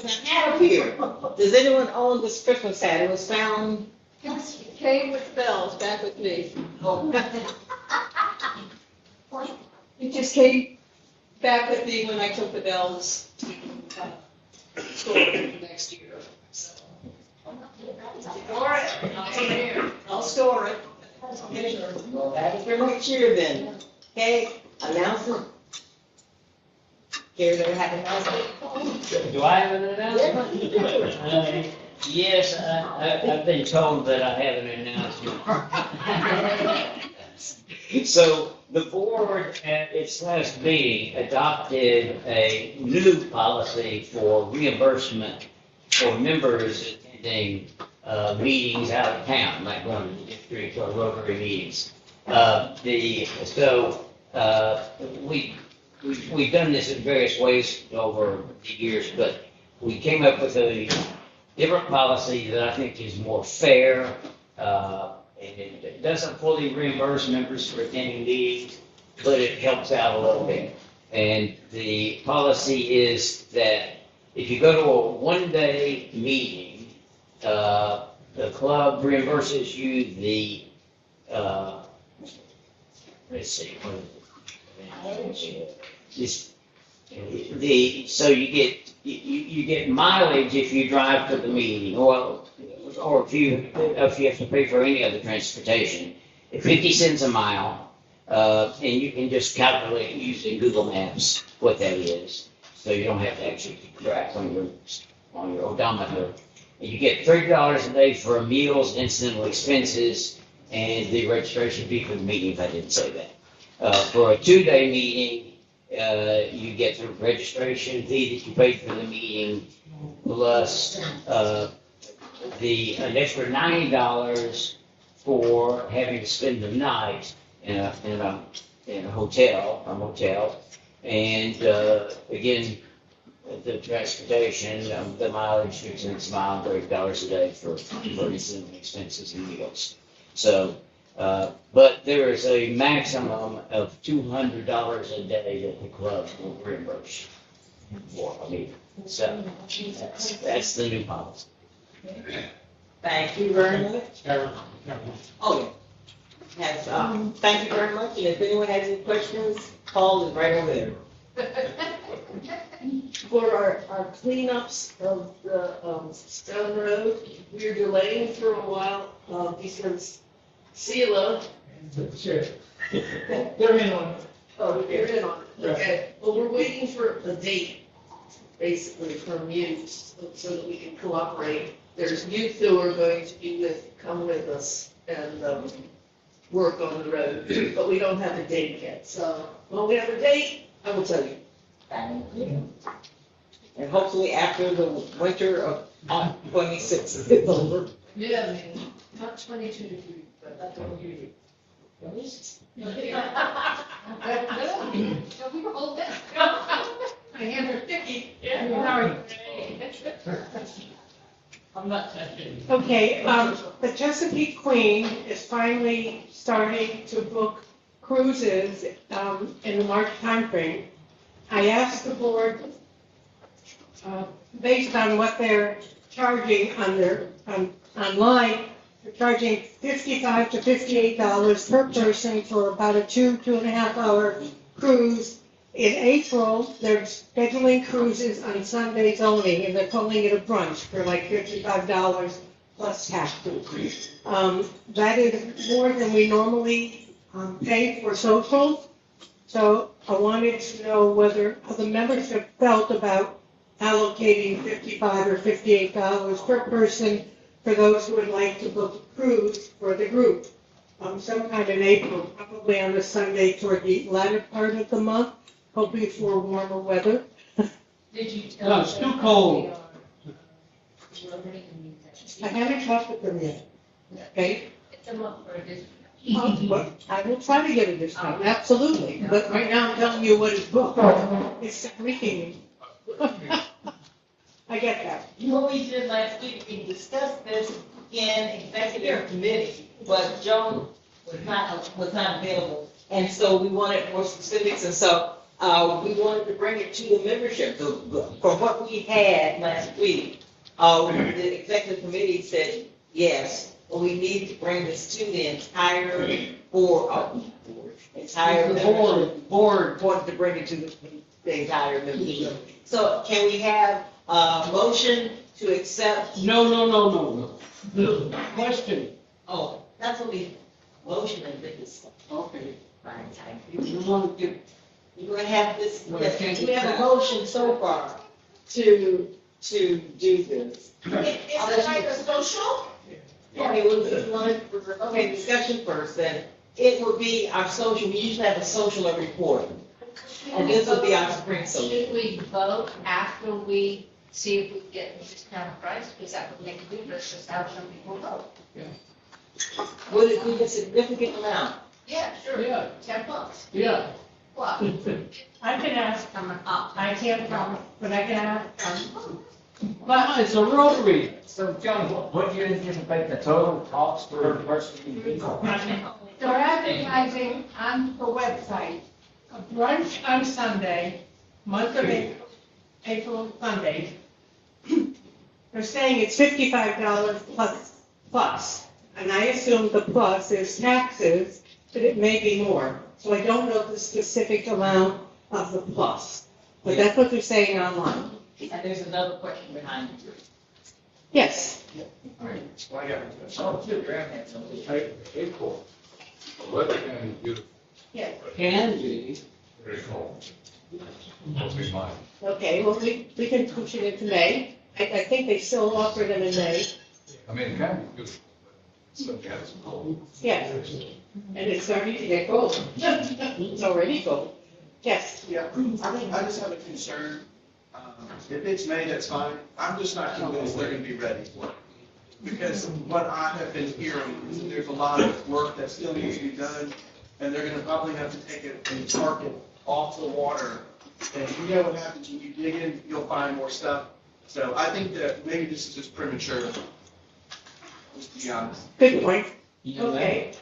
Christmas hat here. Does anyone own this Christmas hat? It was found. Came with bells back with me. It just came back with me when I took the bells to store it for next year. So. Store it. I'll store it. Well, that's for next year then. Okay, announcement. Care to have an announcement? Do I have an announcement? Yes, I've been told that I have an announcement. So the board at its last meeting adopted a new policy for reimbursement for members attending meetings out of town, like going to the district or Rotary meetings. We've done this in various ways over the years, but we came up with a different policy that I think is more fair, and it doesn't fully reimburse members for attending meetings, but it helps out a little bit. And the policy is that if you go to a one-day meeting, the club reimburses you the, let's see, so you get mileage if you drive to the meeting, or if you have to pay for any other transportation. 50 cents a mile, and you can just calculate using Google Maps what that is, so you don't have to actually keep track on your odometer. And you get $30 a day for meals, incidental expenses, and the registration fee for the meeting, if I didn't say that. For a 2-day meeting, you get the registration fee that you paid for the meeting, plus an extra $90 for having to spend the night in a hotel, a motel, and again, the transportation, the mileage, 6 cents a mile, $30 a day for incidental expenses and meals. So. But there is a maximum of $200 a day that the club will reimburse for a meeting. So that's the new policy. Thank you very much. Oh, yeah. Thank you very much. And if anyone has any questions, Paul is right over there. For our cleanups of the Stone Road, we're delaying for a while because Sela. Sure. They're in on it. Oh, they're in on it. Okay. Well, we're waiting for a date, basically, from you so that we can cooperate. There's youth who are going to come with us and work on the road, but we don't have a date yet. So when we have a date, I will tell you. Thank you. And hopefully after the winter of 26 is over. Yeah, I mean, not 22 degrees. But that's what we do. My hands are sticky. I'm not touching. Okay, the Chesapeake Queen is finally starting to book cruises in the March timeframe. I asked the board, based on what they're charging on their online, they're charging $55 to $58 per person for about a 2.5 hour cruise. In April, they're scheduling cruises on Sundays only, and they're calling it a brunch for like $55 plus taxes. That is more than we normally pay for social. So I wanted to know whether the membership felt about allocating $55 or $58 per person for those who would like to book a cruise for the group. Sometime in April, probably on the Sunday toward the latter part of the month, hoping for warmer weather. Did you No, it's too cold. I haven't talked with them yet. Okay? It's a month for a discount. Well, I will try to get a discount, absolutely. But right now I'm telling you what is booked. It's freaking. I get that. What we did last week, we discussed this in executive committee, but Joan was not available. And so we wanted more specifics, and so we wanted to bring it to the membership. From what we had last week, the executive committee said, yes, but we need to bring this to the entire board, entire board wanted to bring it to the entire membership. So can we have a motion to accept? No. Question. Oh, that's what we motion and this. Okay. Fine, thank You want to get, You're gonna have this, Well, I can't we get have a that. motion so far to do this. Is it like a social? Okay, well, this is one, okay, discussion first, then. It would be our social, we usually have a social every quarter. And this would be our spring social. Should we vote after we see if we get a discounted price? Because that would make a difference, just have some people vote. Would it be a significant amount? Yeah, sure. Yeah. $10. yeah. What? I can ask, I can't promise, but I can ask. Well, it's a Rotary. So, John, what do you anticipate the total cost per person to be? They're advertising on the website, a brunch on Sunday, month of April Sunday. They're saying it's $55 plus, and I assume the plus is taxes, but it may be more. So I don't know the specific amount of the plus, but that's what they're saying online. And there's another question behind it. Yes. April. Weather can be beautiful. Yes. Can be. Very cold. Must be mine. Okay, well, we can push it into May. I think they still offer them in May. I mean, it can be beautiful, but it's still got some cold. Yeah. And it's starting to get cold. It's already cold. Yes. Yeah, I just have a concern. If it's May, that's fine. I'm just not convinced they're gonna be ready for it. Because what I have been hearing is that there's a lot of work that still needs to be done, and they're gonna probably have to take it and park it off the water. And you know what happens when you dig in, you'll find more stuff. So I think that maybe this is just premature, just to be honest. Good point. Okay.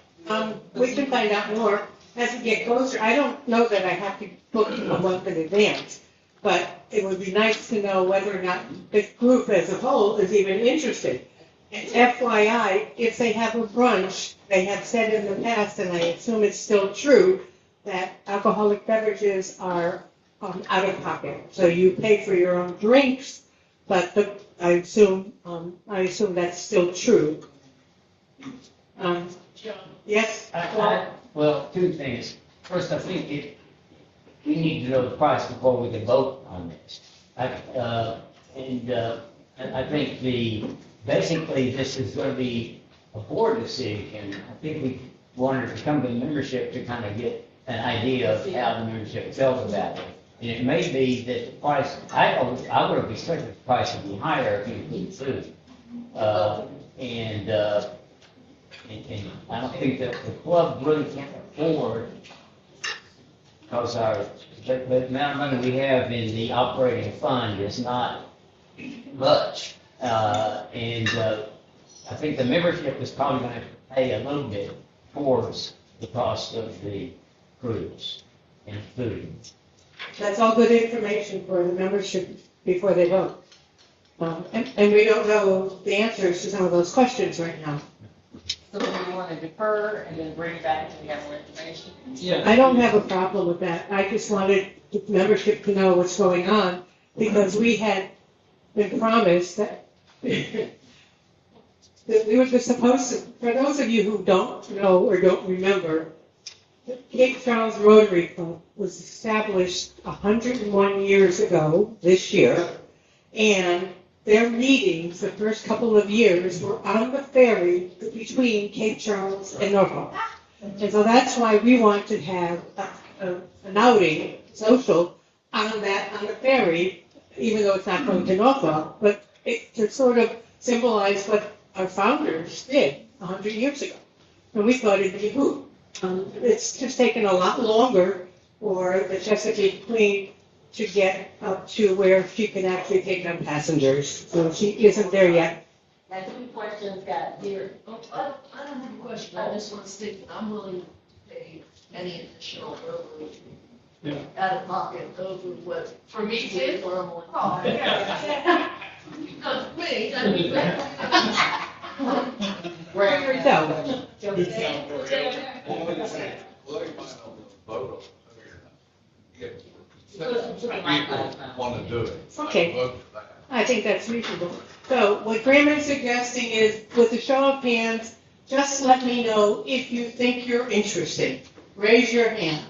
We can find out more as we get closer. I don't know that I have to book a month in advance, but it would be nice to know whether or not the group as a whole is even interested. And FYI, if they have a brunch, they have said in the past, and I assume it's still true, that alcoholic beverages are out of pocket. So you pay for your own drinks, but I assume that's still true. Yes? Well, two things. First, I think we need to know the price before we can vote on this. And I think basically this is going to be a board decision. I think we wanted to come to the membership to kind of get an idea of how the membership felt about it. And it may be that the price, I would have expected the price to be higher if you include food. And I don't think that the club really can afford, because the amount of money we have in the operating fund is not much. I think the membership is probably going to have to pay a little bit towards the cost of the cruise and food. That's all good information for the membership before they vote. And we don't know the answers to some of those questions right now. So do we want to defer and then bring it back and we have more information? Yeah. I don't have a problem with that. I just wanted the membership to know what's going on, because we had been promised that that we were supposed to, for those of you who don't know or don't remember, the Cape Charles Rotary Club was established 101 years ago this year, and their meetings the first couple of years were on the ferry between Cape Charles and Norfolk. And so that's why we want to have an outing, social, on the ferry, even though it's not going to Norfolk, but to sort of symbolize what our founders did 100 years ago. And we thought it'd be a hoot. It's just taken a lot longer for the Chesapeake Queen to get up to where she can actually take on passengers. So she isn't there yet. Now, two questions got here. I don't have a question, I just want to state that I'm willing to pay any additional out of pocket over what, for me too. Normally. Oh, yeah. Not me, I mean, For yourself. Want to do it. Okay. Vote for that. I think that's reasonable. So what Graham is suggesting is, with a show of hands, just let me know if you think you're interested. Raise your hand.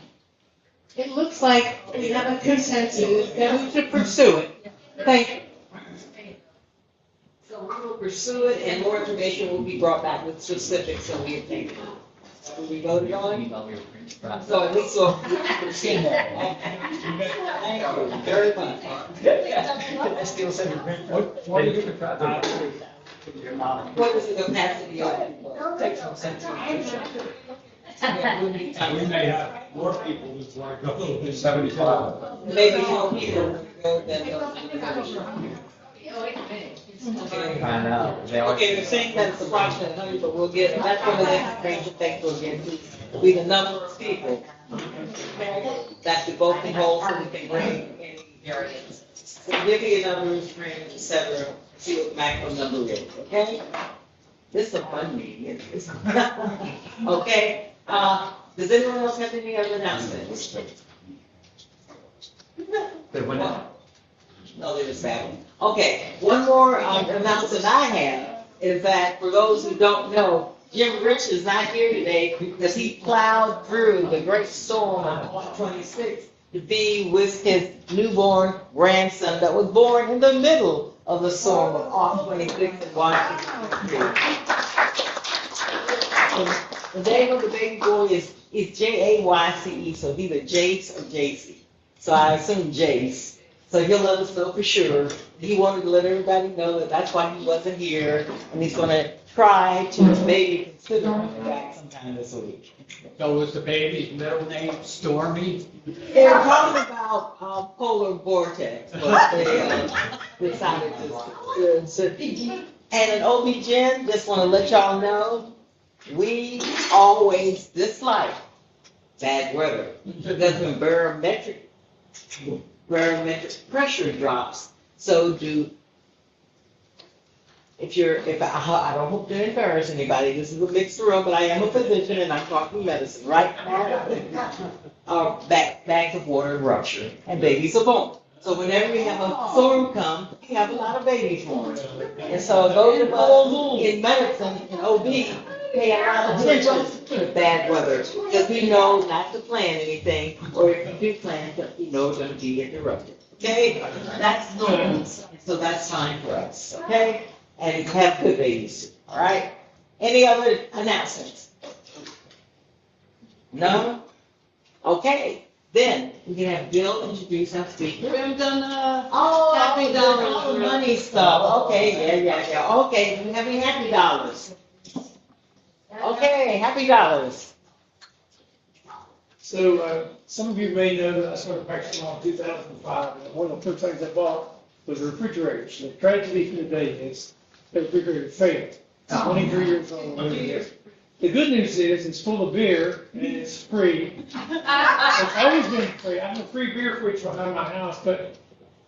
It looks like we have a consensus that we should pursue it. Thank you. So we will pursue it, and more information will be brought back with specifics, so we think. We voted on? So at least we'll proceed. Thank you very much. I still say, what do you What is the capacity of it? We may have more people who's like, oh, 75. Maybe more people go than. Find out. Okay, they're saying that it's approximately 100, but we'll get, that's one of the range of things we'll get to, be the number of people. That the vote can hold, so we can bring any variance. So give me your numbers, range, et cetera, see what the maximum number is, okay? This is a fun meeting, isn't it? Okay, does anyone else have any other announcements? No, there was that one. Okay, one more announcement I have is that for those who don't know, Jim Rich is not here today because he plowed through the great storm on 26 to be with his newborn grandson that was born in the middle of the storm of off 26 in Washington Street. The name of the baby boy is Jayce, so he's a Jace or JC. So I assume Jace. So he'll let us know for sure. He wanted to let everybody know that that's why he wasn't here, and he's going to try to maybe consider coming back sometime this week. So was the baby's middle name Stormy? They were talking about polar vortex, but they decided to. And an OB-GYN, just want to let y'all know, we always dislike bad weather. That's when barometric pressure drops. So I don't hope to embarrass anybody, this is a mixed room, but I am a physician and I'm talking medicine, right? Bags of water rupture and babies are born. So whenever we have a storm come, we have a lot of babies born. And so those of us in medicine, in OB, pay a lot of attention to bad weather, because we know not to plan anything, or if you do plan, we know it's going to be interrupted. Okay? That's normal, so that's fine for us. Okay? And have good babies. All right? Any other announcements? No? Okay. Then we can have Bill introduce our speaker. We haven't done, Happy dollars, all the money stuff. Okay, yeah. Okay, do we have any happy dollars? Okay, happy dollars. So, some of you may know that I started practicing in 2005, and one of the first things I bought was a refrigerator. So the tragedy for the day is the refrigerator failed. 23 years old. The good news is it's full of beer and it's free. It's always been free. I have a free beer fridge behind my house, but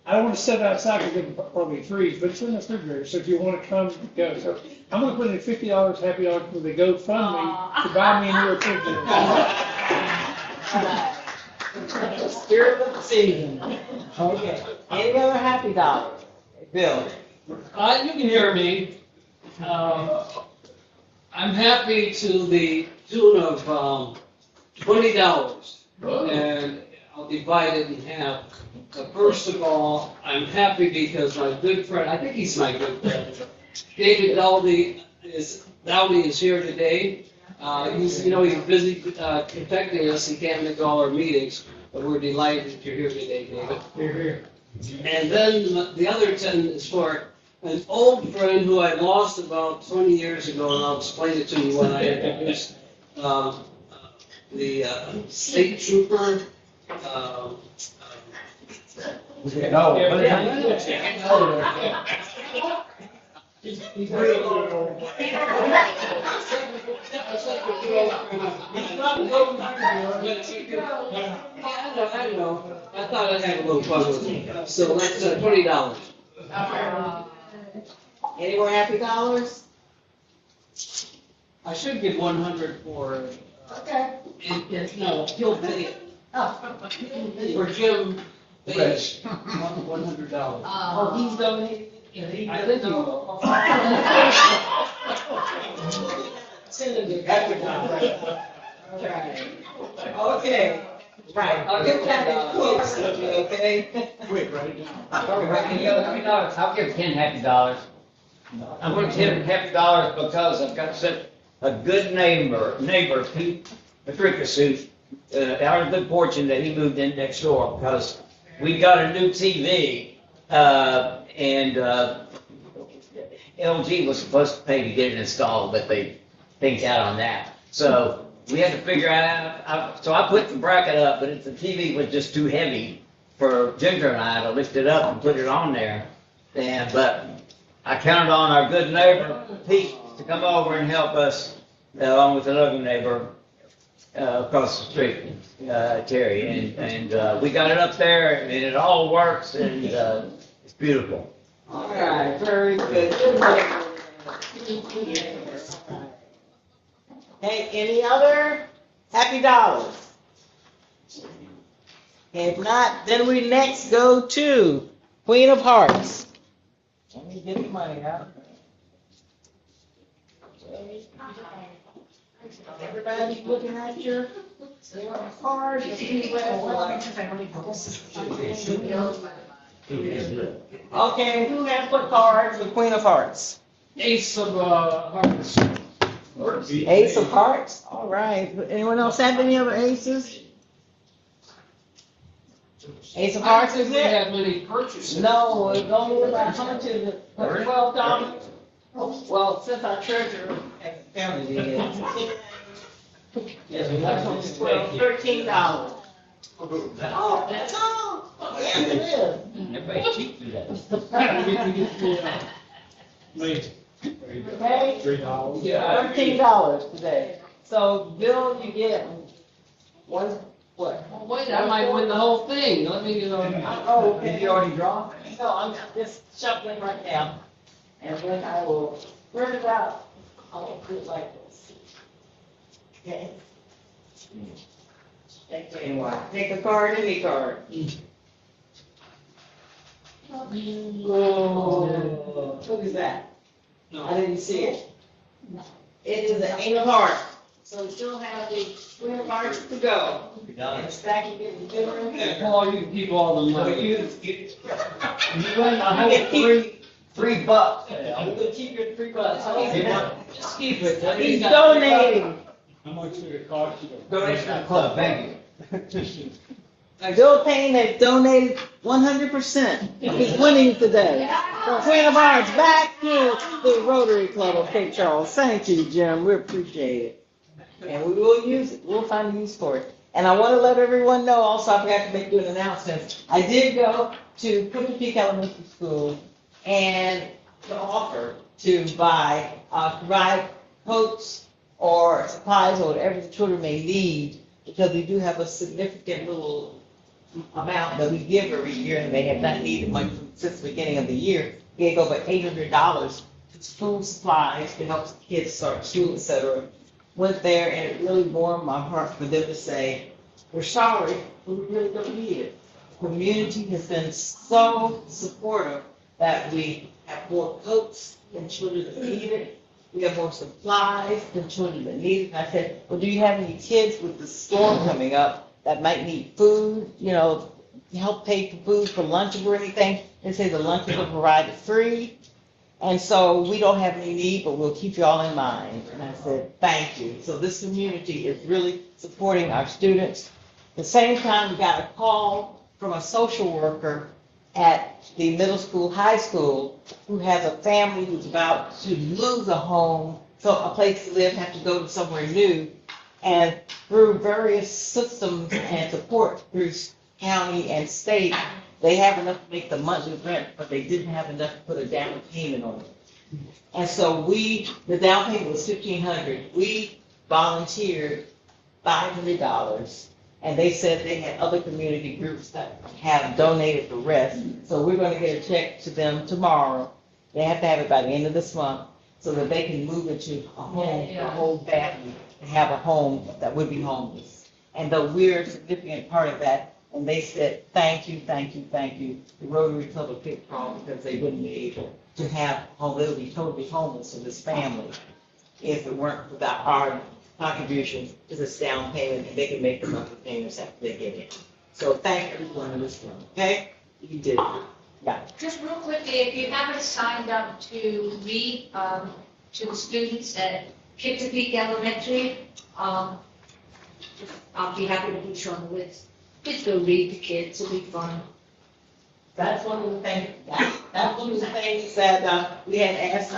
I don't want to set it outside because it'll probably freeze, but it's in the refrigerator. So if you want to come, go. So I'm going to put in $50 happy hour for the GoFundMe to buy me a new refrigerator. Spirit of the season. Okay. Any other happy dollars? Bill? you can hear me. I'm happy to the tune of $20, and I'll divide it in half. First of all, I'm happy because my good friend, I think he's my good friend, David Dowdy is here today. He's busy protecting us. He can't make all our meetings, but we're delighted that you're here today, David. Here. And then the other 10 is for an old friend who I lost about 20 years ago, and I'll explain it to you when I introduce the state trooper. It's not a golden hundred, but it's a good. Yeah, I know. I thought I'd have a little fun with it. So that's $20. Any more happy dollars? I should give 100 for, Okay. no, Gil Bennett. For Jim Bates, $100. Oh, he's donating? I think he will. Okay, right, I'll get that in quick, okay? Quick, right? I'll give Ken $50. I'm gonna give him $50 because I've got such a good neighbor, Pete Patricia, who's out of good fortune that he moved in next door because we got a new TV, and LG was supposed to pay to get it installed, but they thinked out on that. So we had to figure out, so I put the bracket up, but the TV was just too heavy for Ginger and I to lift it up and put it on there. But I counted on our good neighbor, Pete, to come over and help us, along with another neighbor across the street, Terry. And we got it up there, and it all works, and it's beautiful. All right, very good. Good work. Hey, any other happy dollars? If not, then we next go to Queen of Hearts. Let me get the money out. Everybody looking at your card? Okay, who has what card for Queen of Hearts? Ace of Hearts. Ace of Hearts, all right. Anyone else have any other aces? Ace of Hearts is We it? have many purchases. No, it's only about, how much is it? $12? Well, since our treasurer has a family, it is. Yes, that's only $13. Oh, that's all? Yes, it is. Everybody cheap for that. Okay? $3. Yeah. $13 today. So, Bill, you get one, what? Oh, wait, I might win the whole thing. Let me, Oh, okay. Did you already draw? No, I'm just shuffling right now. And then I will spread it out. I'll do it like this. Okay? Take a card, any card. Oh, what is that? I didn't see it. It is the Eight of Hearts. So we still have the Queen of Hearts to go. And the stack is getting bigger and bigger. Paul, you can keep all the So money. you win the whole $3. I'm gonna keep your $3. Just keep it. He's donating. How much did it cost you? Donation to the club, thank you. Bill Payne has donated 100% of his winnings today. So Queen of Hearts back to the Rotary Club of Cape Charles. Thank you, Jim. We appreciate it. And we will use it. We'll find a use for it. And I want to let everyone know also, I forgot to make you an announcement. I did go to Cooper Peak Elementary School and to offer to provide coats or supplies or whatever the children may need, because we do have a significant little amount that we give every year, and they have not needed much since the beginning of the year. We gave over $800 to school supplies to help kids start school, etc. Went there, and it really warmed my heart for them to say, we're sorry, but we really don't need it. The community has been so supportive that we have more coats than children that need it. We have more supplies than children that need it. And I said, well, do you have any kids with the storm coming up that might need food, help pay for food for lunch or anything? They say the lunches are provided free. And so we don't have any need, but we'll keep you all in mind. And I said, thank you. So this community is really supporting our students. At the same time, we got a call from a social worker at the middle school, high school, who has a family who's about to lose a home, so a place to live, have to go to somewhere new. And through various systems and support through county and state, they have enough to make the monthly rent, but they didn't have enough to put a down payment on it. And so the down payment was $1,500. We volunteered $500, and they said they had other community groups that have donated the rest. So we're gonna get a check to them tomorrow. They have to have it by the end of this month, so that they can move into a home, a whole family, and have a home that would be homeless. And though we're a significant part of that, and they said, thank you, thank you, thank you, the Rotary Club of Cape Coral, because they wouldn't be able to have, they would be totally homeless for this family if it weren't without our contribution to this down payment, and they can make the monthly payments after they get in. So thank everyone in this room, okay? You did it. Yeah. Just real quickly, if you haven't signed up to read to the students at Kittapee Elementary, I'll be happy to put you on the list. Just go read the kids, it'll be fun. That's one of the things, that's one of the things that we had asked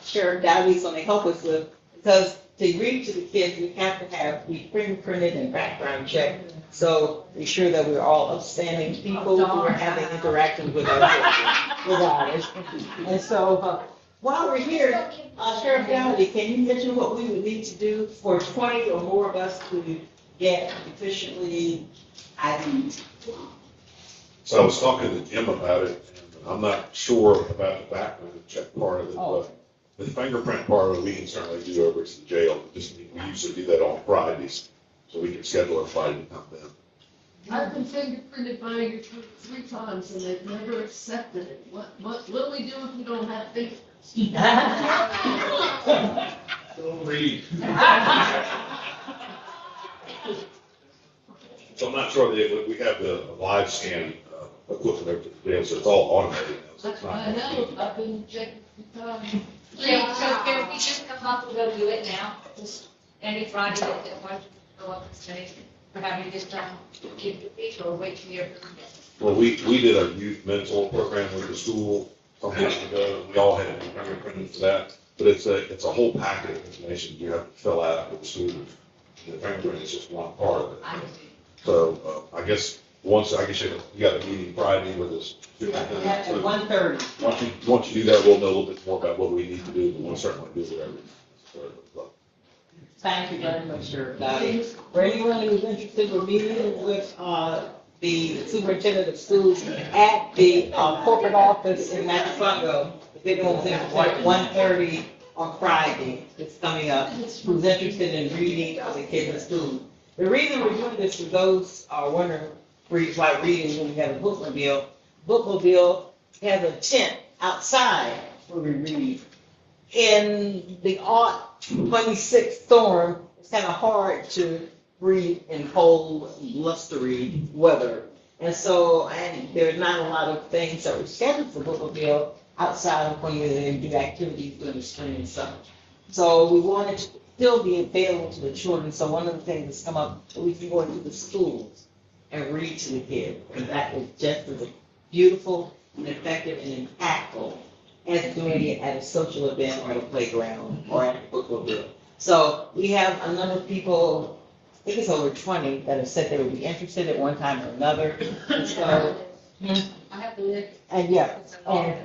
Sheriff Dowdy's going to help us with, because to read to the kids, we have to be fingerprinted and background checked. So be sure that we're all upstanding people who are having interactions with ours. And so while we're here, Sheriff Dowdy, can you mention what we would need to do for 20 or more of us to get efficiently IDs? So I was talking to Jim about it, and I'm not sure about the background check part of it, but the fingerprint part of it, we can certainly do over at the jail. We usually do that on Fridays, so we can schedule a Friday to come in. I've been fingerprinted by your 3 times and they've never accepted it. What will we do if we don't have fingerprints? Don't read. So I'm not sure that we have the live scan equipment over at the jail, so it's all automated now. So it's not I know, I've been checking 3 times. Yeah, so can we just come up and go do it now? Just any Friday that they want to go up and say, we're having this time, keep the peace or wait till you're. Well, we did a youth mentor program with the school some years ago. We all had to be fingerprinted for that, but it's a whole packet of information you have to fill out with the students. And the fingerprint is just one part of it. So I guess you got a meeting Friday with us. At 1:30. Once you do that, we'll know a little bit more about what we need to do, but we'll certainly do whatever. Thank you very much, Sheriff Dowdy. For anyone who's interested in meeting with the superintendent of schools at the corporate office in Matsufungo, the big old thing, at 1:30 on Friday, it's coming up, who's interested in reading for the kids in school. The reason we're doing this, for those wondering why reading when we have a bookmobile has a tent outside where we read. In the 26th storm, it's kind of hard to read in cold, blustery weather. And so, there's not a lot of things that were scheduled for bookmobile outside of when they do activities during the spring and summer. So we wanted to still be available to the children. So one of the things that's come up, that we can go into the schools and read to the kids. And that is just as beautiful and effective and impactful as doing it at a social event or at a playground or at a bookmobile. So we have a number of people, I think it's over 20, that have said they would be interested at one time or another. And so, I have the list. and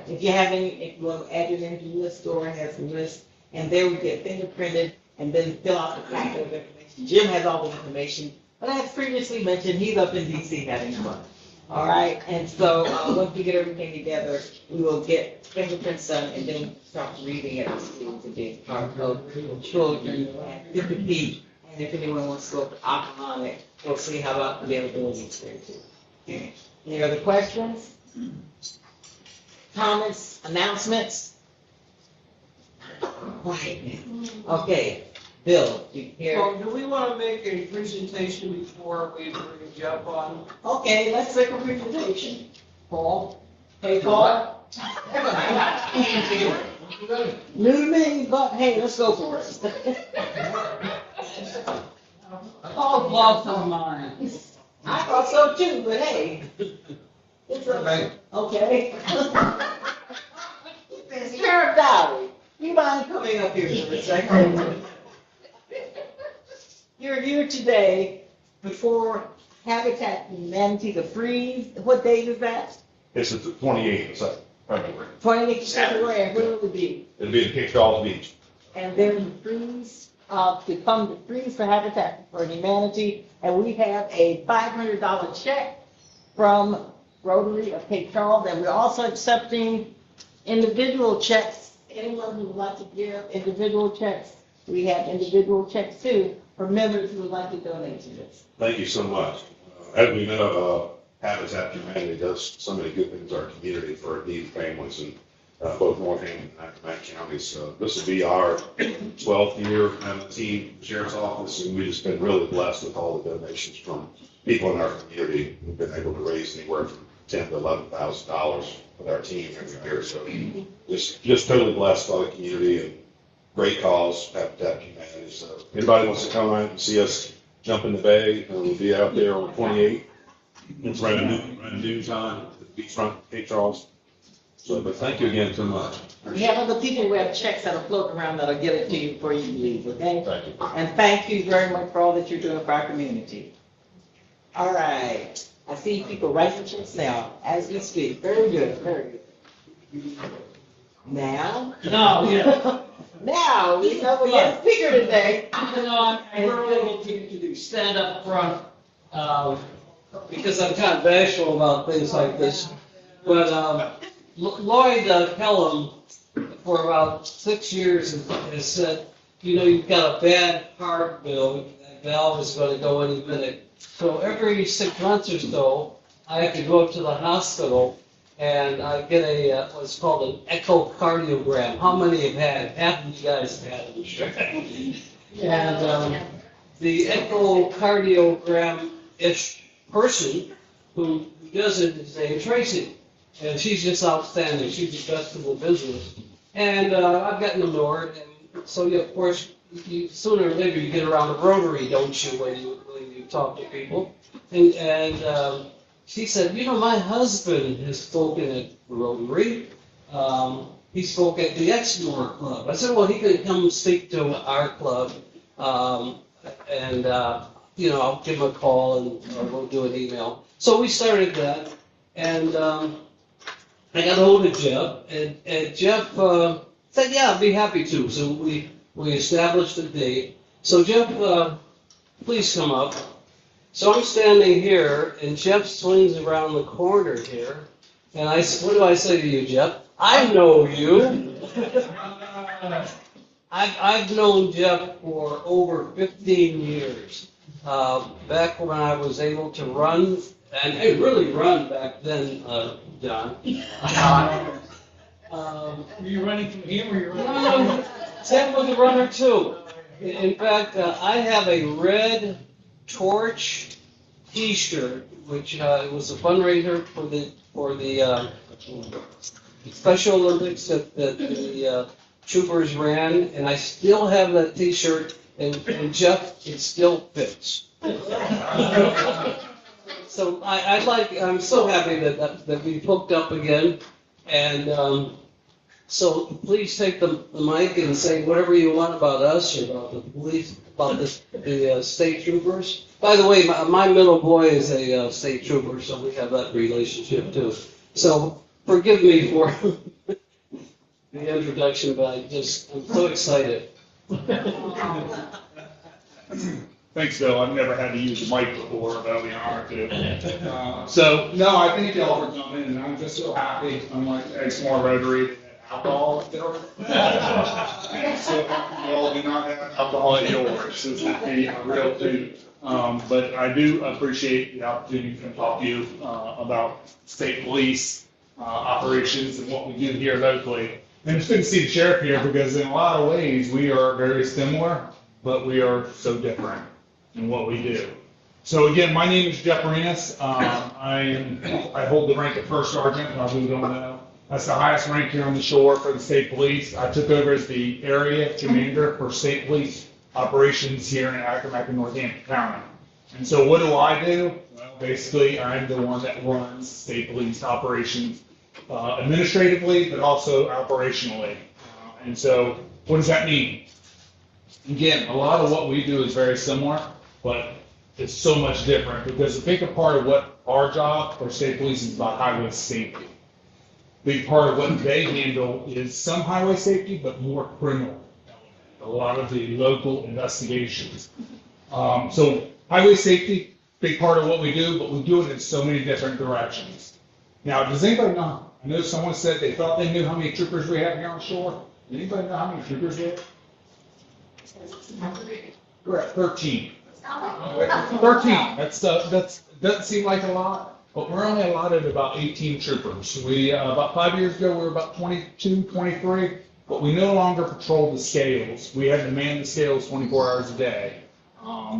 if you have any, if you want to add it into the list, Dora has the list, and they would get fingerprinted and then fill out the packet of information. Jim has all the information, but as previously mentioned, he's up in DC having fun. All right, and so once we get everything together, we will get fingerprints done and then start reading at the schools and being part of children at different feet. And if anyone wants to go to Aquaponic, we'll see how about availability is there too. Any other questions? Comments, announcements? Quiet now. Okay, Bill, you here? So do we want to make a presentation before we bring Jeff on? Okay, let's make a presentation. Paul? Hey, Paul? New to me, but hey, let's go for it. Paul's lost his mind. I thought so too, but hey. It's okay. Sheriff Dowdy, you mind coming up here for a second? You're here today before Habitat for Humanity, the freeze. What date is that? It's the 28th of February. 28th of February, and where will it be? It'll be in Cape Charles Beach. And then the freeze? to come to Freeze for Habitat for Humanity, and we have a $500 check from Rotary of Cape Charles, and we're also accepting individual checks. Anyone who would like to give individual checks, we have individual checks too, for members who would like to donate to this. Thank you so much. As we know, Habitat for Humanity does so many good things in our community for needy families in both Northampton and Accomack counties. This will be our 12th year on the team sheriff's office, and we've just been really blessed with all the donations from people in our community. We've been able to raise anywhere from $10,000 to $11,000 with our team every year. So just totally blessed by the community and great cause, Habitat for Humanity. So anybody wants to come out and see us jump in the bay, we'll be out there on 28. It's right noon time at the beachfront, Cape Charles. So, but thank you again so much. We have other people who have checks that are floating around that'll get it to you before you leave, okay? Thank you. And thank you very much for all that you're doing for our community. All right, I see people writing checks now as we speak. Very good, very good. Now? No, yeah. Now, we know we have a speaker today. You know, I'm really looking to stand up front, because I'm kind of bashful about things like this. But Lloyd Kellum, for about 6 years, has said, you know, you've got a bad heart valve, that valve is going to go any minute. So every 6 months or so, I have to go up to the hospital and I get a what's called an echocardiogram. How many have had it? Half of you guys have had it, I'm sure. And the echocardiogram-ish person who does it is named Tracy. And she's just outstanding. She's the best in the business. And I've gotten to know her. And so, yeah, of course, sooner or later you get around the Rotary, don't you, when you talk to people. And she said, you know, my husband has spoken at Rotary. He spoke at the Exmoor Club. I said, well, he can come speak to our club. You know, I'll give him a call and we'll do an email. So we started that. And I got a hold of Jeff. And Jeff said, yeah, I'd be happy to. So we established a date. So Jeff, please come up. So I'm standing here, and Jeff swings around the corner here, and what do I say to you, Jeff? I know you. I've known Jeff for over 15 years. Back when I was able to run, and I really run back then, John. Were you running from him or you were running? No, Jeff was a runner too. In fact, I have a red Torch T-shirt, which was a fundraiser for the Special Olympics that the troopers ran, and I still have that T-shirt, and Jeff, it still fits. So I'm so happy that we hooked up again, and so please take the mic and say whatever you want about us or about the police, about the state troopers. By the way, my middle boy is a state trooper, so we have that relationship too. So forgive me for the introduction, but I'm so excited. Thanks, Bill. I've never had to use a mic before, but I'll be honored to. So, no, I thank y'all for coming, and I'm just so happy, unlike Exmoor Rotary, alcohol at dinner. So you all do not have alcohol at yours. This would be a real treat. But I do appreciate the opportunity to come talk to you about state police operations and what we do here locally. And it's good to see the sheriff here because in a lot of ways we are very similar, but we are so different in what we do. So again, my name is Jeff Arenas. I hold the rank of first sergeant, and I really don't know. That's the highest rank here on the shore for the state police. I took over as the area commander for state police operations here in Accomack and Northampton County. And so what do I do? Well, basically, I'm the one that runs state police operations administratively, but also operationally. And so what does that mean? Again, a lot of what we do is very similar, but it's so much different because a big part of what our job for state police is about highway safety. Big part of what they handle is some highway safety, but more criminal. a lot of the local investigations. So highway safety, big part of what we do, but we do it in so many different directions. Now, does anybody know? I know someone said they thought they knew how many troopers we have here on shore. Does anybody know how many troopers we have? We're at 13. 13. That's doesn't seem like a lot, but we're only allotted about 18 troopers. We about 5 years ago we were about 22, 23, but we no longer patrol the scales. We had to man the scales 24 hours a day.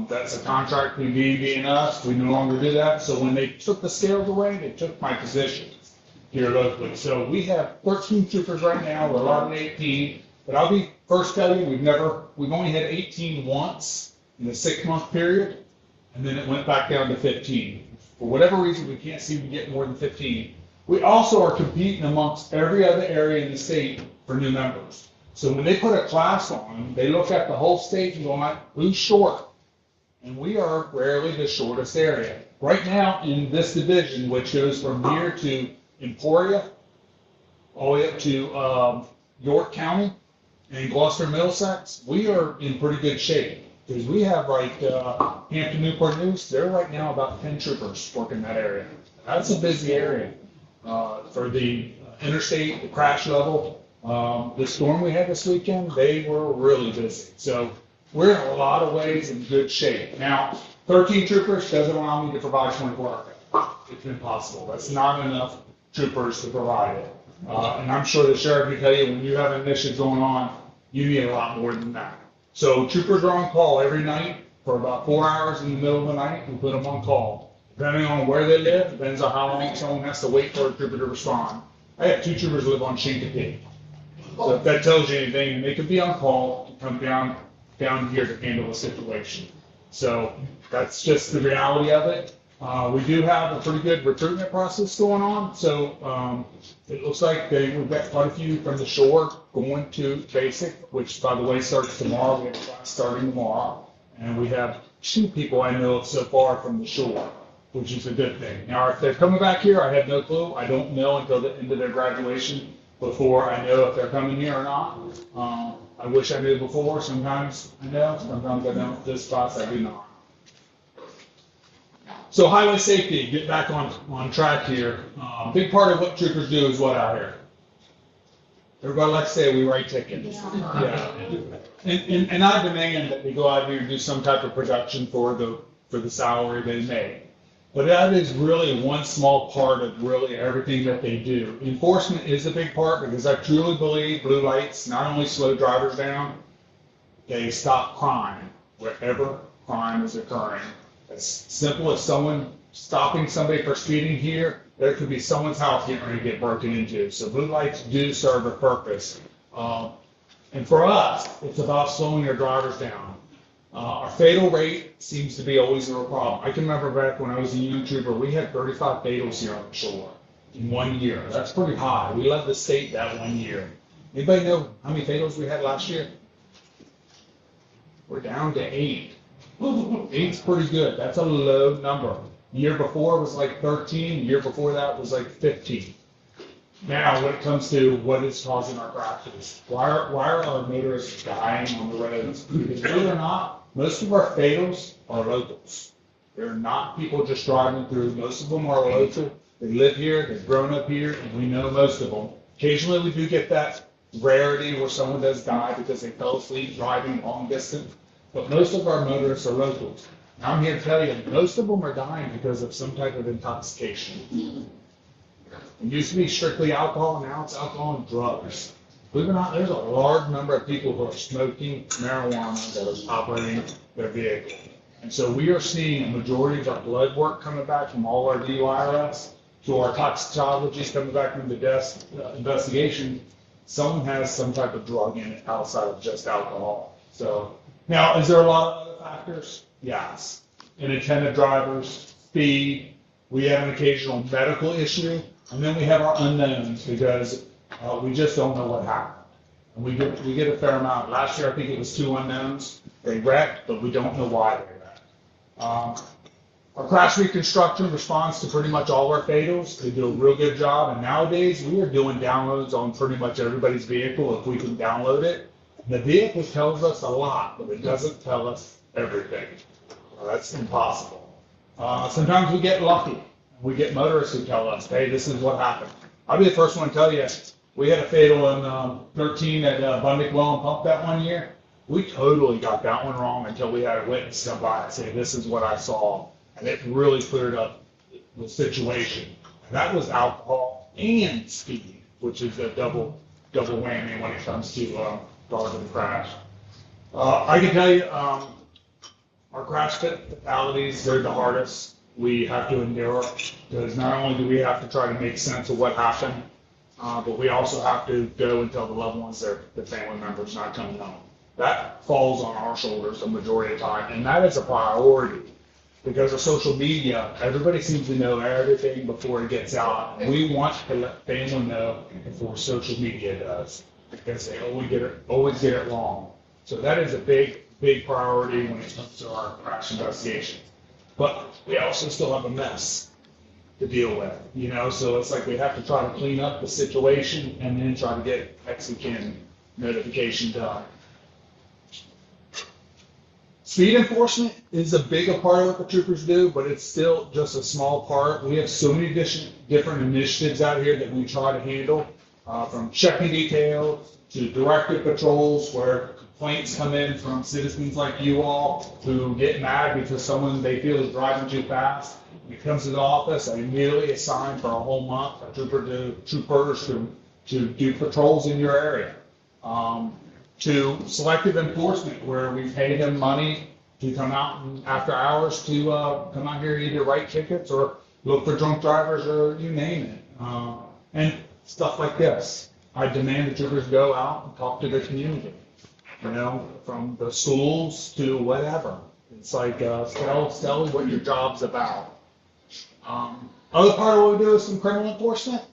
That's a contract between DEV and us. We no longer do that. So when they took the scales away, they took my position here locally. So we have 13 troopers right now. We're allotted 18. But I'll be first tell you, we've only had 18 once in a 6-month period, and then it went back down to 15. For whatever reason, we can't seem to get more than 15. We also are competing amongst every other area in the state for new members. So when they put a class on, they look at the whole state and go, like, who's short? And we are rarely the shortest area. Right now in this division, which goes from here to Emporia, all the way up to York County and Gloucester Middlesex, we are in pretty good shape. Because we have Hampton, Newport News, they're right now about 10 troopers working that area. That's a busy area. For the interstate, the crash level, the storm we had this weekend, they were really busy. So we're in a lot of ways in good shape. Now, 13 troopers doesn't allow me to provide 24 hours. It's impossible. That's not enough troopers to provide it. And I'm sure the sheriff can tell you when you have an initiative going on, you need a lot more than that. So troopers are on call every night for about 4 hours in the middle of the night. We put them on call. Depending on where they live, depends on how long someone has to wait for a trooper to respond. I have 2 troopers live on Chincoteague. So if that tells you anything, they could be on call to come down here to handle the situation. So that's just the reality of it. We do have a pretty good recruitment process going on. So it looks like we've got quite a few from the shore going to basic, which by the way starts tomorrow. We have a class starting tomorrow. And we have 2 people I know of so far from the shore, which is a good thing. Now, if they're coming back here, I have no clue. I don't know until the end of their graduation before I know if they're coming here or not. I wish I knew before. Sometimes I know, sometimes I don't. This class I do not. So highway safety, get back on track here. Big part of what troopers do is what out here? Everybody likes to say we write tickets. Yeah. And I demand that they go out here and do some type of production for the salary they make. But that is really one small part of really everything that they do. Enforcement is a big part because I truly believe blue lights not only slow drivers down, they stop crime wherever crime is occurring. As simple as someone stopping somebody for speeding here, there could be someone's house getting ready to get broken into. So blue lights do serve a purpose. And for us, it's about slowing our drivers down. Our fatal rate seems to be always a real problem. I can remember back when I was a young trooper, we had 35 fatals here on the shore in 1 year. That's pretty high. We led the state that 1 year. Anybody know how many fatals we had last year? We're down to 8. 8's pretty good. That's a low number. The year before was like 13. The year before that was like 15. Now, when it comes to what is causing our crashes, why are our motorists dying on the roads? Because believe it or not, most of our fatals are locals. They're not people just driving through. Most of them are local. They live here, they've grown up here, and we know most of them. Occasionally we do get that rarity where someone does die because they fell asleep driving long distance. But most of our motorists are locals. Now I'm here to tell you, most of them are dying because of some type of intoxication. It used to be strictly alcohol, now it's alcohol and drugs. Believe it or not, there's a large number of people who are smoking marijuana that is operating their vehicle. And so we are seeing a majority of our blood work coming back from all our DUI arrests to our toxicology coming back from the death investigation. Someone has some type of drug in it outside of just alcohol. So now, is there a lot of other factors? Yes. Inattentive drivers, speed. We have an occasional medical issue. And then we have our unknowns because we just don't know what happened. And we get a fair amount. Last year, I think it was 2 unknowns. They wrecked, but we don't know why they wrecked. Our crash reconstruction responds to pretty much all our fatals. They do a real good job. And nowadays, we are doing downloads on pretty much everybody's vehicle if we can download it. The vehicle tells us a lot, but it doesn't tell us everything. That's impossible. Sometimes we get lucky. We get motorists who tell us, hey, this is what happened. I'll be the first one to tell you, we had a fatal in 13 at Bundick Well and Pump that one year. We totally got that one wrong until we had a witness come by and say, this is what I saw. And it really cleared up the situation. And that was alcohol and speed, which is a double whammy when it comes to causing a crash. I can tell you, our crash fatalities, they're the hardest we have to endure, because not only do we have to try to make sense of what happened, but we also have to go and tell the loved ones their family members not coming home. That falls on our shoulders the majority of the time, and that is a priority. Because of social media, everybody seems to know everything before it gets out. We want to let family know before social media does, because they always get it wrong. So that is a big priority when it comes to our crash investigations. But we also still have a mess to deal with, so it's like we have to try to clean up the situation and then try to get Mexican notification done. Speed enforcement is a bigger part of what the troopers do, but it's still just a small part. We have so many different initiatives out here that we try to handle, from checking details to directed patrols where complaints come in from citizens like you all who get mad because someone they feel is driving too fast. When it comes to the office, I immediately assign for a whole month troopers to do patrols in your area. To selective enforcement, where we pay them money to come out after hours to come out here, either write tickets or look for drunk drivers or you name it. And stuff like this. I demand the troopers go out and talk to the community, from the schools to whatever. It's like, tell what your job's about. Other part of what we do is some criminal enforcement.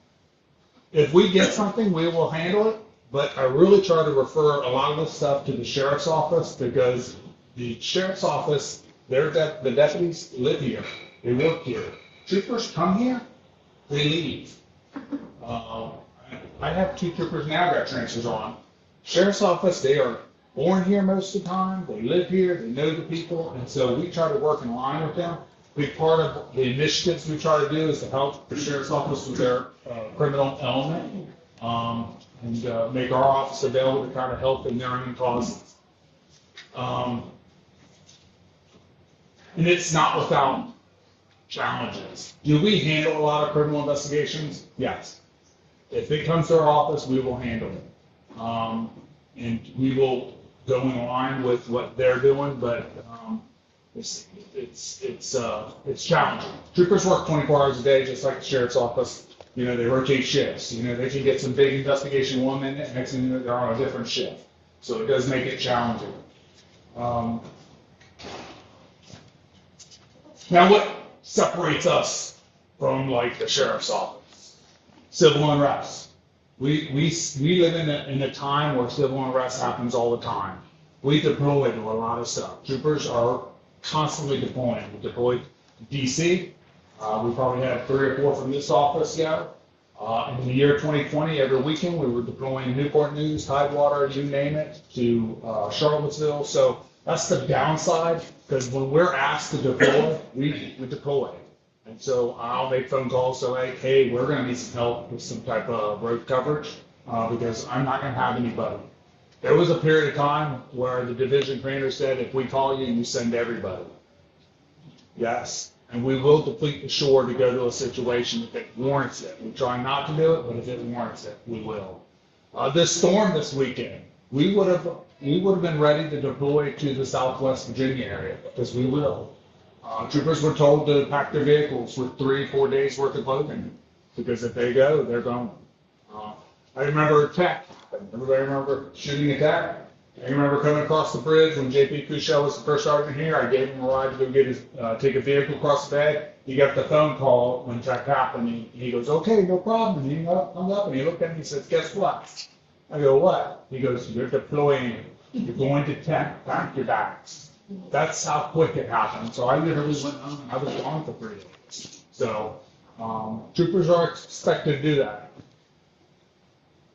If we get something, we will handle it. But I really try to refer a lot of this stuff to the sheriff's office, because the sheriff's office, the deputies live here. They work here. Troopers come here, they leave. I have 2 troopers now got transfers on. Sheriff's office, they are born here most of the time. They live here. They know the people. And so we try to work in line with them. Big part of the initiatives we try to do is to help the sheriff's office with their criminal element. And make our office available to kind of help in their own causes. And it's not without challenges. Do we handle a lot of criminal investigations? Yes. If it comes to our office, we will handle it. And we will go in line with what they're doing, but it's challenging. Troopers work 24 hours a day, just like the sheriff's office. They rotate shifts. They can get some big investigation one minute, next minute they're on a different shift. So it does make it challenging. Now, what separates us from the sheriff's office? Civil unrest. We live in a time where civil unrest happens all the time. We deploy to a lot of stuff. Troopers are constantly deploying. We deployed to DC. We probably had 3 or 4 from this office go. In the year 2020, every weekend we were deploying Newport News, Tidewater, you name it, to Charlottesville. So that's the downside, because when we're asked to deploy, we deploy. And so I'll make phone calls, so like, hey, we're going to need some help with some type of road coverage, because I'm not going to have anybody. There was a period of time where the division commander said, if we call you, you send everybody. Yes. And we will deplete the shore to go to a situation if it warrants it. We try not to do it, but if it warrants it, we will. This storm this weekend, we would have been ready to deploy to the Southwest Virginia area, because we will. Troopers were told to pack their vehicles with 3-4 days worth of clothing, because if they go, they're going. I remember attack. Everybody remember shooting attack? I remember coming across the bridge when J.P. Couchel was the first sergeant here. I gave him a ride to go take a vehicle across the bay. He got the phone call when that happened. He goes, okay, no problem. And he hung up and he looked at me and says, guess what? I go, what? He goes, you're deploying. You're going to pack your bags. That's how quick it happened. So I literally went home and I was gone for 3 days. So troopers are expected to do that.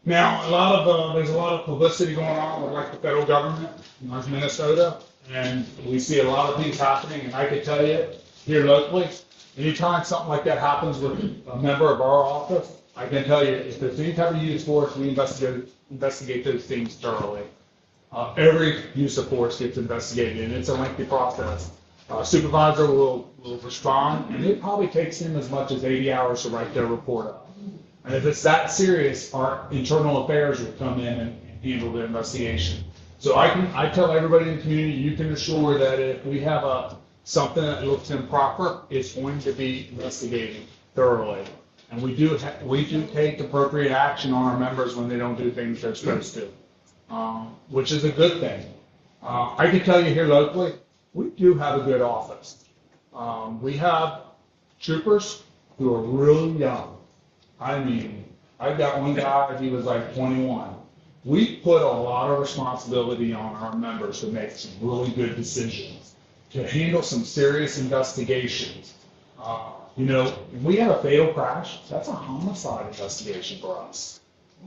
Now, there's a lot of publicity going on with like the federal government in North Minnesota, and we see a lot of things happening, and I can tell you, here locally, anytime something like that happens with a member of our office, I can tell you, if there's any type of use of force, we investigate those things thoroughly. Every use of force gets investigated, and it's a lengthy process. Supervisor will respond, and it probably takes him as much as 80 hours to write their report up. And if it's that serious, our internal affairs will come in and handle the investigation. So I tell everybody in the community, you can assure that if we have something that looks improper, it's going to be investigated thoroughly. And we do take appropriate action on our members when they don't do things they're supposed to, which is a good thing. I can tell you here locally, we do have a good office. We have troopers who are really young. I mean, I've got one guy, he was like 21. We put a lot of responsibility on our members to make some really good decisions, to handle some serious investigations. If we have a fatal crash, that's a homicide investigation for us.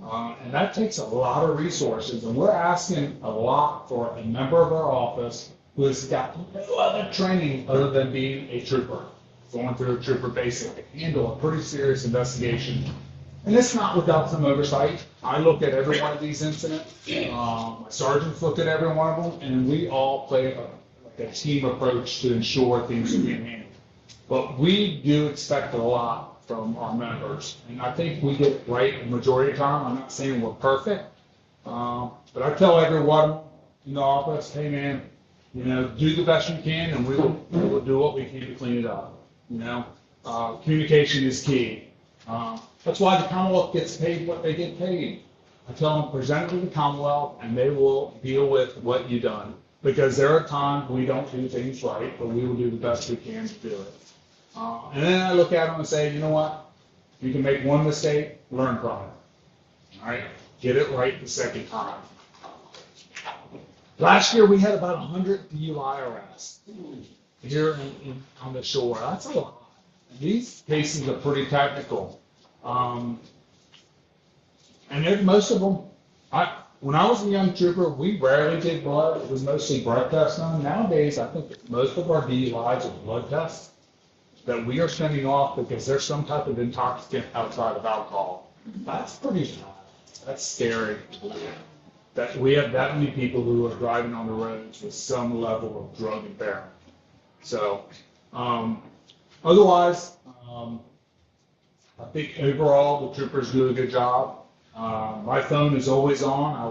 And that takes a lot of resources, and we're asking a lot for a member of our office who has got no other training other than being a trooper, going through a trooper basic to handle a pretty serious investigation. And it's not without some oversight. I look at every one of these incidents. My sergeants look at every one of them, and we all play a team approach to ensure things are being handled. But we do expect a lot from our members, and I think we get it right the majority of the time. I'm not saying we're perfect, but I tell everyone in the office, hey man, do the best you can, and we will do what we can to clean it up. Communication is key. That's why the Commonwealth gets paid what they get paid. I tell them, present it to the Commonwealth, and they will deal with what you've done. Because there are times we don't do things right, but we will do the best we can to do it. And then I look at them and say, you know what? You can make one mistake, learn from it. All right? Get it right the second time. Last year we had about 100 DUI arrests here on the shore. That's a lot. And these cases are pretty technical. And most of them, when I was a young trooper, we rarely did blood. It was mostly blood tests done. Nowadays, I think most of our DUIs are blood tests that we are sending off because there's some type of intoxicant outside of alcohol. That's pretty bad. That's scary. That we have that many people who are driving on the roads with some level of drug impairment. So, otherwise, I think overall the troopers do a good job. My phone is always on. I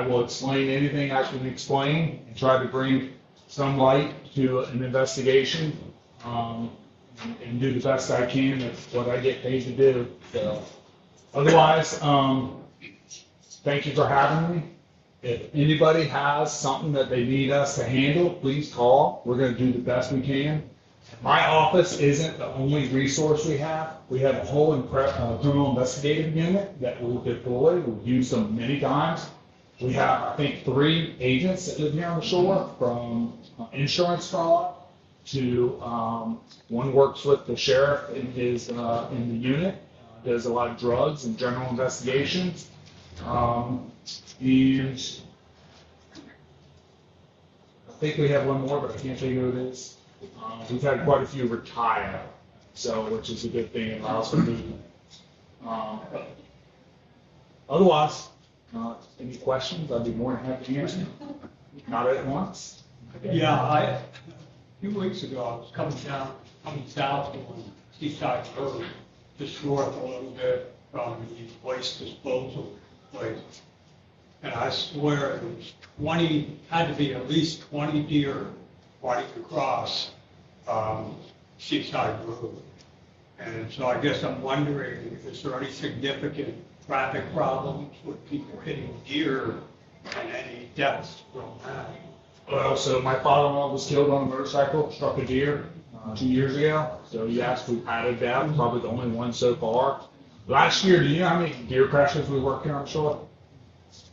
will explain anything I can explain and try to bring some light to an investigation, and do the best I can. That's what I get paid to do. So, otherwise, thank you for having me. If anybody has something that they need us to handle, please call. We're going to do the best we can. My office isn't the only resource we have. We have a whole criminal investigative unit that we'll deploy. We've used them many times. We have, I think, 3 agents that live here on the shore, from insurance fraud to one works with the sheriff in the unit, does a lot of drugs and general investigations. And I think we have one more, but I can't tell you who it is. We've had quite a few retire, which is a good thing and allows for movement. Otherwise, any questions? I'd be more than happy to answer. Not at once. Yeah, a few weeks ago, I was coming south on Seaside Road, just north a little bit from the waste disposal place. And I swear it was had to be at least 20 deer running across Seaside Road. And so I guess I'm wondering, is there any significant traffic problems with people hitting deer and any deaths from that? Well, so my father-in-law was killed on a motorcycle, struck a deer 2 years ago. So yes, we've had a death, probably the only one so far. Last year, do you know how many deer crashes we worked here on shore?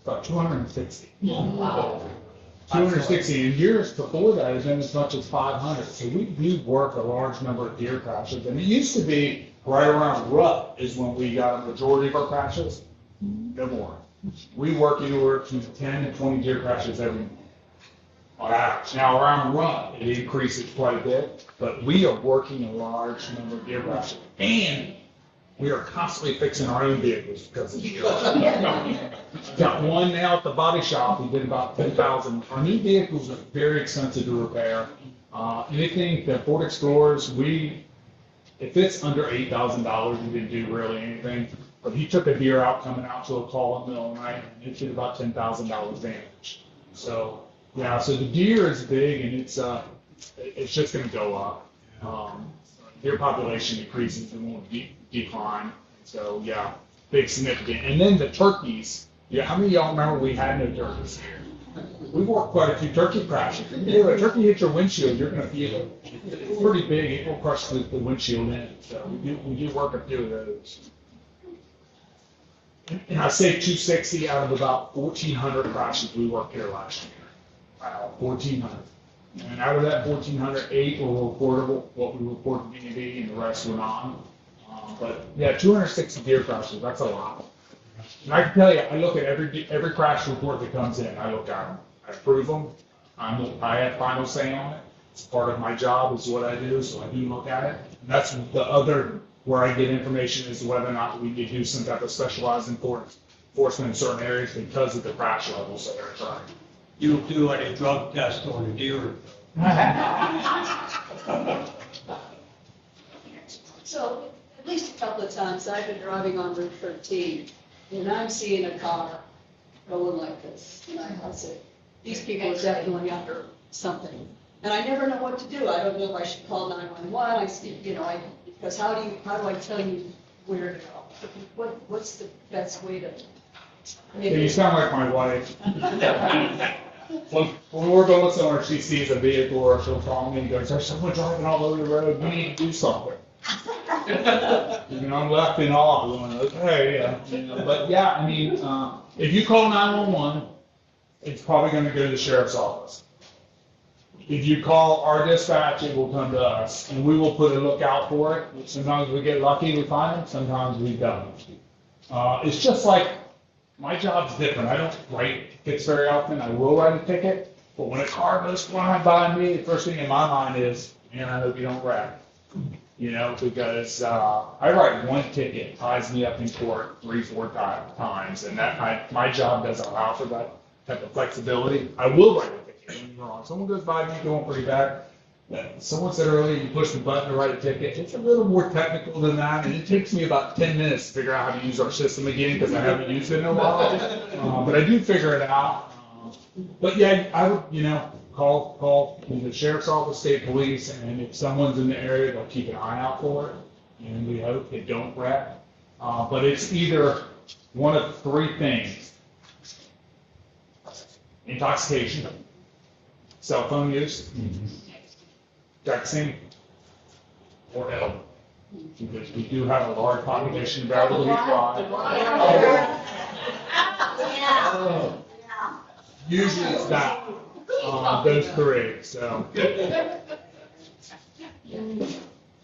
About 260. Wow. 260, and years before that has been as much as 500. So we do work a large number of deer crashes, and it used to be right around rut is when we got a majority of our crashes. no more. We work anywhere between 10 and 20 deer crashes every month on average. Now, around run, it increases quite a bit, but we are working a large number of deer crashes. And we are constantly fixing our own vehicles because of deer. Got one now at the body shop. We did about 10,000. Our new vehicles are very expensive to repair. Anything that Ford Explorers, if it's under $8,000, we didn't do really anything. But he took a deer out coming out to a call in the middle of the night, and it did about $10,000 damage. So yeah, so the deer is big, and it's just going to go up. Deer population increases and won't decline. So yeah, big significant. And then the turkeys. Yeah, how many of y'all remember we had no turkeys here? We worked quite a few turkey crashes. If a turkey hits your windshield, you're going to feel it. It's pretty big. It will crush the windshield in. So we do work a few of those. And I say 260 out of about 1,400 crashes we worked here last year. Wow, 1,400. And out of that 1,400, 8 were reportable, what we reported B&B, and the rest were not. But yeah, 260 deer crashes, that's a lot. And I can tell you, I look at every crash report that comes in. I look at them, I approve them. I have final say on it. It's part of my job, is what I do, so I do look at it. And that's the other where I get information is whether or not we need to do some type of specialized enforcement in certain areas because of the crash levels that are occurring. You do like a drug test on a deer. So, at least a couple of times I've been driving on Route 13, and I'm seeing a car going like this. And I say, these people are definitely under something. And I never know what to do. I don't know if I should call 911. Because how do I tell you where to go? What's the best way to? Yeah, you sound like my wife. When we're going somewhere, she sees a vehicle or she'll call me and goes, "There's someone driving all over the road. We need to do something." I'm laughing off, going, "Okay, yeah." But yeah, I mean, if you call 911, it's probably going to go to the sheriff's office. If you call our dispatch, it will come to us, and we will put a lookout for it. Sometimes we get lucky, we find it. Sometimes we don't. It's just like my job's different. I don't write tickets very often. I will write a ticket, but when a car goes flying by me, the first thing in my mind is, man, I hope you don't wreck. Because I write one ticket, ties me up in court 3-4 times, and that my job doesn't allow for that type of flexibility. I will write a ticket. Don't get me wrong. Someone goes by me going pretty bad. Someone said earlier, you push the button to write a ticket. It's a little more technical than that, and it takes me about 10 minutes to figure out how to use our system again because I haven't used it in a while. But I do figure it out. But yeah, I would, call the sheriff's office, state police, and if someone's in the area, they'll keep an eye out for it, and we hope they don't wreck. But it's either one of 3 things: intoxication, cell phone use, texting, or help. Because we do have a large population of Beverly Hills Drive. Usually it's that, those 3, so.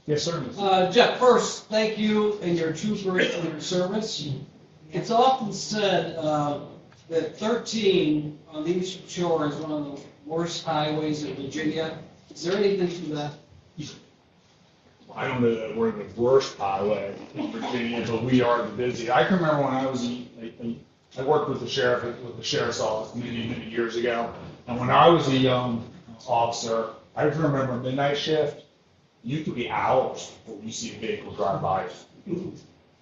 Yes, sir. Jeff, first, thank you and your troopers for your service. It's often said that 13 on the Eastern Shore is one of the worst highways in Virginia. Is there anything to that? I don't know that we're the worst highway in Virginia, but we are the busy. I can remember when I was I worked with the sheriff's office many years ago, and when I was a young officer, I remember midnight shift. You could be hours before you see a vehicle drive by.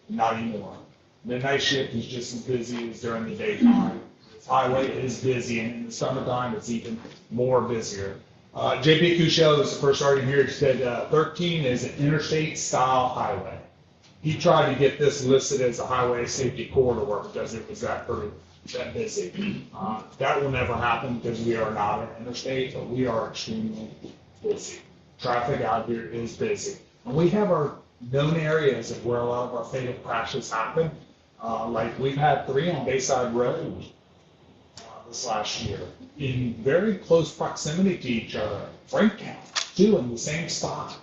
Not anymore. Midnight shift is just as busy as during the daytime. This highway is busy, and in the summertime, it's even more busier. J.P. Cushel was the first sergeant here. He said 13 is an interstate-style highway. He tried to get this listed as a highway safety corridor because it was that busy. That will never happen because we are not an interstate, but we are extremely busy. Traffic out here is busy. And we have our known areas of where a lot of our fatal crashes happen. Like we've had 3 on Bayside Road this last year in very close proximity to each other. Franktown, 2 in the same spot.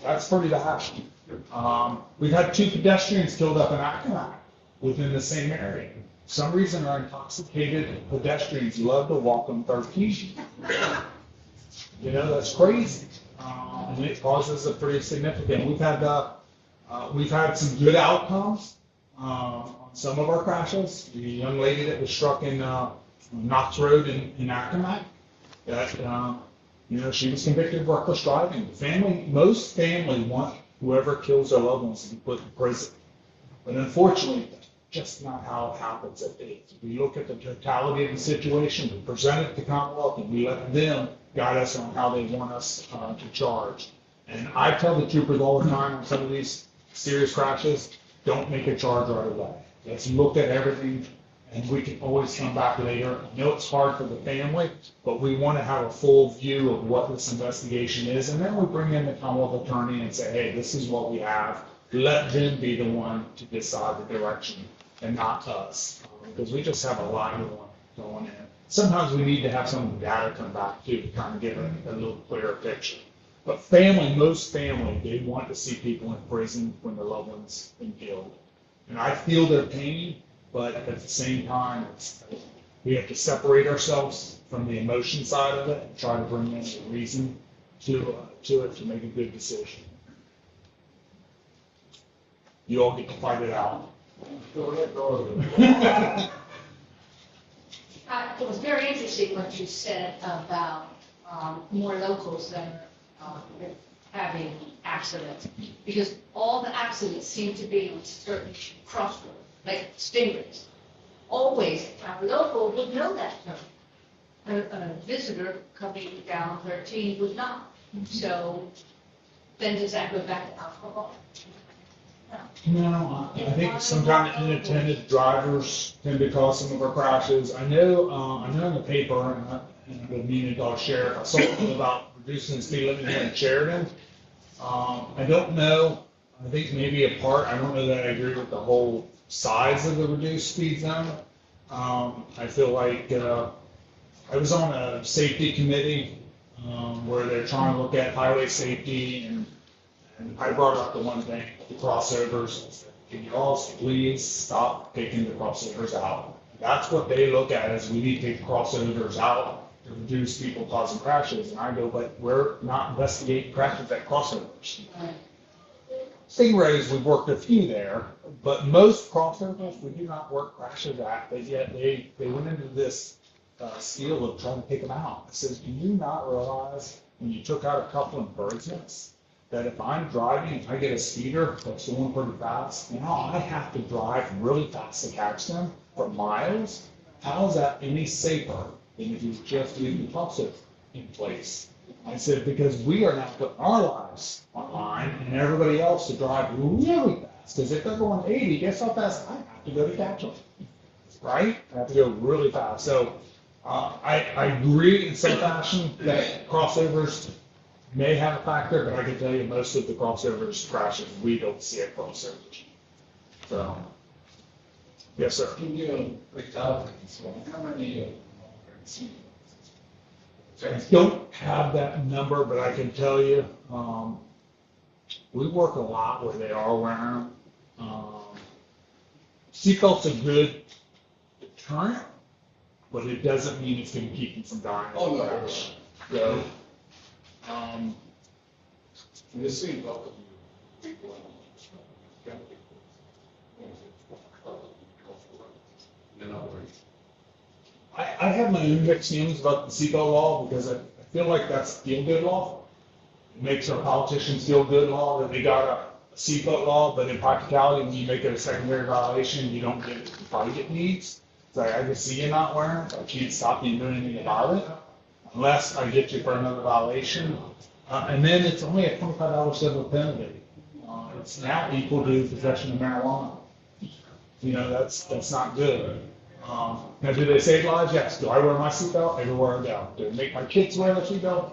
That's pretty bad. We've had 2 pedestrians killed up in Accomack within the same area. For some reason, our intoxicated pedestrians love to walk on 13. You know, that's crazy. And it causes a pretty significant, we've had some good outcomes on some of our crashes. The young lady that was struck in Knox Road in Accomack, that, you know, she was convicted of reckless driving. Most family want whoever kills their loved ones to be put in prison. But unfortunately, that's just not how it happens at age. We look at the totality of the situation, we present it to Commonwealth, and we let them guide us on how they want us to charge. And I tell the troopers all the time on some of these serious crashes, don't make a charge right away. Let's look at everything, and we can always come back later. I know it's hard for the family, but we want to have a full view of what this investigation is, and then we bring in the Commonwealth attorney and say, hey, this is what we have. Let them be the one to decide the direction and not us, because we just have a lot going in. Sometimes we need to have some of the data come back too to kind of get a little clearer picture. But most family, they want to see people in prison when their loved one's been killed. And I feel their pain, but at the same time, we have to separate ourselves from the emotion side of it and try to bring in the reason to it to make a good decision. You all get to fight it out. It was very interesting what you said about more locals that are having accidents, because all the accidents seem to be on certain crossroads, like Stingrays. Always, a local would know that term. A visitor coming down 13 would not. So then does that go back to alcohol? No, I think sometimes unattended drivers tend to cause some of our crashes. I know in the paper, and I've been meaning to share, I saw something about reducing the speed limit here in Sheridan. I don't know, I think maybe a part, I don't know that I agree with the whole size of the reduced speed zone. I feel like I was on a safety committee where they're trying to look at highway safety, and I brought up the one thing, the crossovers. Can you all please stop taking the crossovers out? That's what they look at, is we need to take crossovers out to reduce people causing crashes. And I go, but we're not investigating crashes at crossovers. Stingrays, we've worked a few there, but most crossovers we do not work crashes at, but yet they went into this skill of trying to take them out. It says, do you not realize when you took out a couple in Bird's Nest, that if I'm driving and I get a speeder that's going pretty fast, now I have to drive really fast to catch them for miles? How is that any safer than if you just leave the crossover in place? I said, because we are now putting our lives on line and everybody else to drive really fast. Because if they're going 80, guess how fast I have to go to catch them, right? I have to go really fast. So I agree in some fashion that crossovers may have a factor, but I can tell you most of the crossovers crashes, we don't see at crossovers. So, yes, sir. Can you how many? I don't have that number, but I can tell you, we work a lot where they are wearing them. Seatbelt's a good deterrent, but it doesn't mean it's going to keep them from dying. Oh, no. Crash. So, The seatbelt. I have my own mixed feelings about the seatbelt law, because I feel like that's feel-good law. It makes our politicians feel good law that they got a seatbelt law, but in practicality, when you make it a secondary violation, you don't get the fight it needs. It's like, I can see you not wearing it, I can't stop you doing anything about it, unless I get you for another violation. And then it's only a $25 civil penalty. It's now equal to possession of marijuana. You know, that's not good. Now, do they save lives? Yes. Do I wear my seatbelt? Everywhere I go. Do I make my kids wear their seatbelt?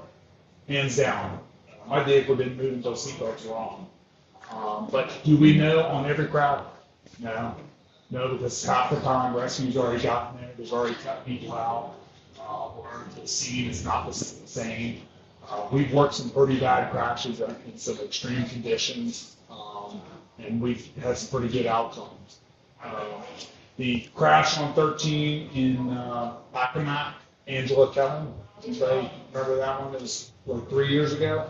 Hands down. My vehicle didn't move until seatbelts were on. But do we know on every crowd? No. No, because half the time rescue's already gotten there. There's already cut people out. Or the scene is not the same. We've worked some pretty bad crashes in some extreme conditions, and we've had some pretty good outcomes. The crash on 13 in Accomack, Angela Kelly, anybody remember that one? It was like 3 years ago.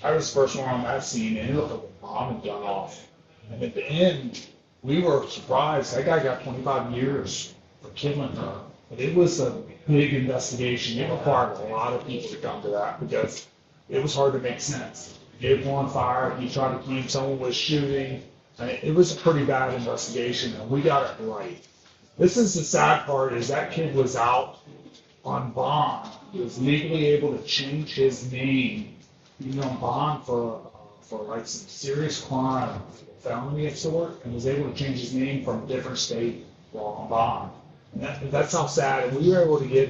I was the first one on that scene, and it looked like a bomb had gone off. And at the end, we were surprised. That guy got 25 years for killing her. But it was a big investigation. It required a lot of people to come to that because it was hard to make sense. The vehicle on fire, he tried to claim someone was shooting. And it was a pretty bad investigation, and we got it right. This is the sad part, is that kid was out on bond. He was legally able to change his name, even on bond for like some serious crime, felony of sort, and was able to change his name from a different state while on bond. And that's how sad, and we were able to get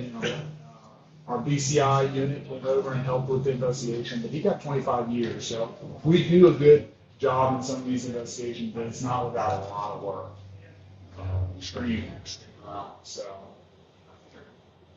our BCI unit went over and helped with the investigation, but he got 25 years. So we do a good job in some of these investigations, but it's not without a lot of work. Extreme. So,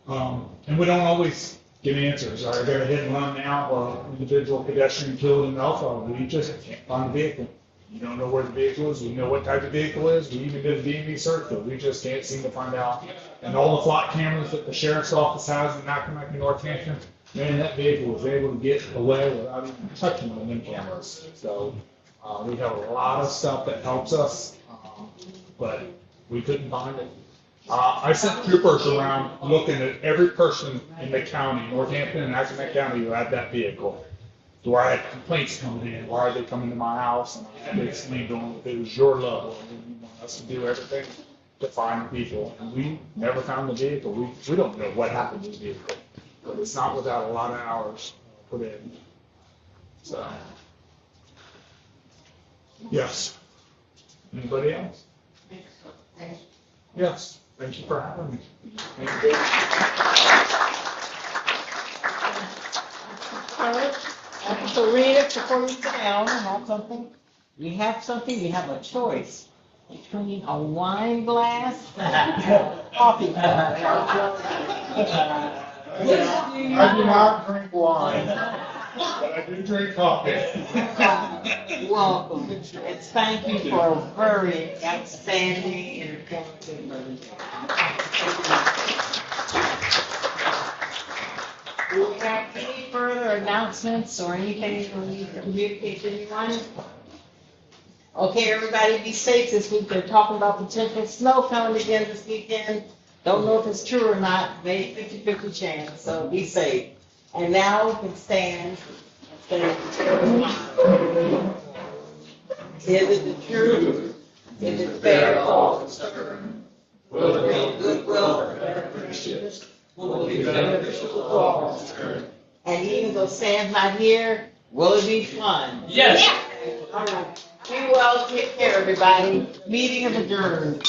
and we don't always get answers. I got a hit and run now, or individual pedestrian killed in Alpha. We just can't find the vehicle. You don't know where the vehicle is. We know what type of vehicle it is. We even did a DMV search, but we just can't seem to find out. And all the flock cameras that the sheriff's office has in Accomack and Northampton, man, that vehicle was able to get away without even touching one of them cameras. So we have a lot of stuff that helps us, but we couldn't find it. I sent troopers around looking at every person in the county, Northampton and Accomack County, who had that vehicle. So where I had complaints coming in, why are they coming to my house? And I had to explain to them that it was your love, and you want us to do everything to find the people. And we never found the vehicle. We don't know what happened to the vehicle, but it's not without a lot of hours put in. So, yes. Anybody else? Yes. Thank you for having me. Thank you. So read it before you sit down and have something. We have something, you have a choice between a wine glass and a coffee cup. I do not drink wine, but I do drink coffee. Welcome. And thank you for a very outstanding and informative presentation. Do we have any further announcements or anything we need to communicate to anyone? Okay, everybody be safe this week. They're talking about potential snow coming again this weekend. Don't know if it's true or not. Maybe 50-50 chance, so be safe. And now we can stand and say, is it the truth? Is it fair to all concerned? Will it bring goodwill and friendship? Will it be beneficial to all concerned? And even though Sam's not here, will it be fun? Yes. All right. Be well, take care, everybody. Meeting is adjourned.